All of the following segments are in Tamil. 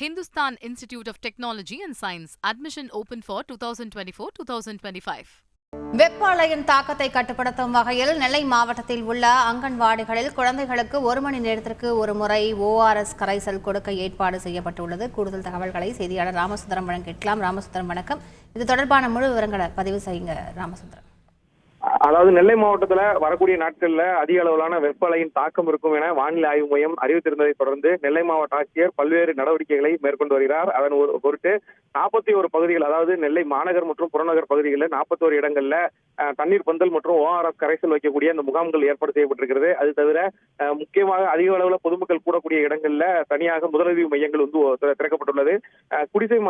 Hindustan Institute of Technology and Science. Admission open for 2024-2025. வெப்ப அலையின் தாக்கத்தை கட்டுப்படுத்தும் வகையில் நெல்லை மாவட்டத்தில் உள்ள அங்கன்வாடிகளில் குழந்தைகளுக்கு 1 மணி நேரத்திற்கு ஒரு முறை ORS கரைசல் கொடுக்க ஏற்பாடு செய்யப்பட்டுள்ளது. கூடுதல் தகவல்களை செய்தியாளர் ராமசுந்தரம் வழங்க கேட்கலாம். ராமசுந்தரம் வணக்கம். இது தொடர்பான முழு விவரங்களை பதிவு செய்யுங்க ராமசுந்தரம். அதாவது நெல்லை மாவட்டத்துல வரக்கூடிய நாட்கள்ல அதிக அளவிலான வெப்ப அலையின் தாக்கம் இருக்கும் என வானிலை ஆய்வு மையம் அறிவித்திருந்ததை தொடர்ந்து நெல்லை மாவட்ட ஆட்சியர் பல்வேறு நடவடிக்கைகளை மேற்கொண்டு வருகிறார். அதன் பொருட்டு 41 பகுதிகள், அதாவது நெல்லை மாநகர் மற்றும் புறநகர் பகுதிகளில் 41 இடங்கள்ல தண்ணீர் பந்தல் மற்றும் ORS கரைசல் வைக்கக்கூடிய அந்த முகாம்கள் ஏற்பாடு செய்யப்பட்டிருக்கிறது. அது தவிர முக்கியமாக அதிக அளவில் பொதுமக்கள் கூடக்கூடிய இடங்கள்ல தனியாக முதலுதவி மையங்கள் திறக்கப்பட்டுள்ளது. குடிசை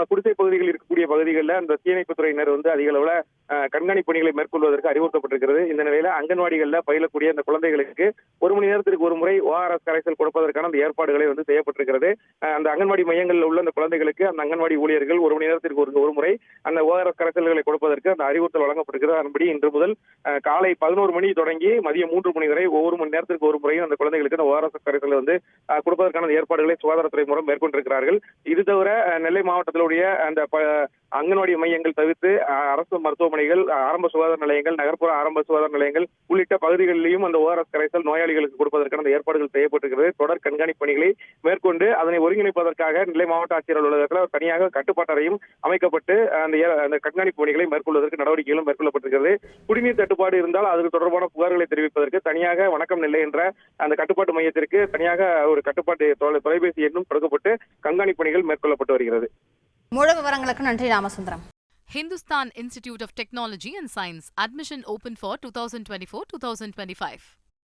பகுதிகளில் இருக்கக்கூடிய பகுதிகளில் அந்த தீயணைப்புத் துறையினர் அதிக அளவில் கண்காணிப்பு பணிகளை மேற்கொள்வதற்கு அறிவுறுத்தப்பட்டிருக்கிறது. இந்த நிலையில அங்கன்வாடிகளில் பயிலக்கூடிய அந்த குழந்தைகளுக்கு 1 மணி நேரத்திற்கு ஒரு முறை ORS கரைசல் கொடுப்பதற்கான அந்த ஏற்பாடுகளை செய்யப்பட்டிருக்கிறது. அந்த அங்கன்வாடி மையங்களில் உள்ள அந்த குழந்தைகளுக்கு அந்த அங்கன்வாடி ஊழியர்கள் 1 மணி நேரத்திற்கு ஒரு முறை அந்த ORS கரைசல்களை கொடுப்பதற்கு அந்த அறிவுறுத்தல் வழங்கப்பட்டிருக்கிறது. அதன்படி இன்று முதல் காலை 11 மணி தொடங்கி மதியம் 3 மணி வரை ஒவ்வொரு மணி நேரத்திற்கு ஒரு முறையும் அந்த குழந்தைகளுக்கு அந்த ORS கரைசலை கொடுப்பதற்கான ஏற்பாடுகளை சுகாதாரத்துறை மூலம் மேற்கொண்டிருக்கிறார்கள். இது தவிர நெல்லை மாவட்டத்திலுடைய அந்த அங்கன்வாடி மையங்கள் தவிர்த்து அரசு மருத்துவமனைகள், ஆரம்ப சுகாதார நிலையங்கள், நகர்ப்புற ஆரம்ப சுகாதார நிலையங்கள் உள்ளிட்ட பகுதிகளிலும் அந்த ORS கரைசல் நோயாளிகளுக்கு கொடுப்பதற்கான அந்த ஏற்பாடுகள் செய்யப்பட்டிருக்கிறது. தொடர் கண்காணிப்பு பணிகளை மேற்கொண்டு அதனை ஒருங்கிணைப்பதற்காக நெல்லை மாவட்ட ஆட்சியர் அலுவலகத்தில் தனியாக கட்டுப்பாட்டறையும் அமைக்கப்பட்டு அந்த கண்காணிப்பு பணிகளை மேற்கொள்வதற்கு நடவடிக்கைகளும் மேற்கொள்ளப்பட்டிருக்கிறது. குடிநீர் தட்டுப்பாடு இருந்தால் அதற்கு தொடர்பான புகார்களை தெரிவிப்பதற்கு தனியாக வணக்கம் நெல்லை என்ற அந்த கட்டுப்பாட்டு மையத்திற்கு தனியாக ஒரு கட்டுப்பாட்டு தொலைபேசி எண்ணும் கொடுக்கப்பட்டு கண்காணிப்பு பணிகள் மேற்கொள்ளப்பட்டு வருகிறது. முழு விவரங்களுக்கு நன்றி Ramasundaram. Hindustan Institute of Technology and Science. Admission open for 2024-2025.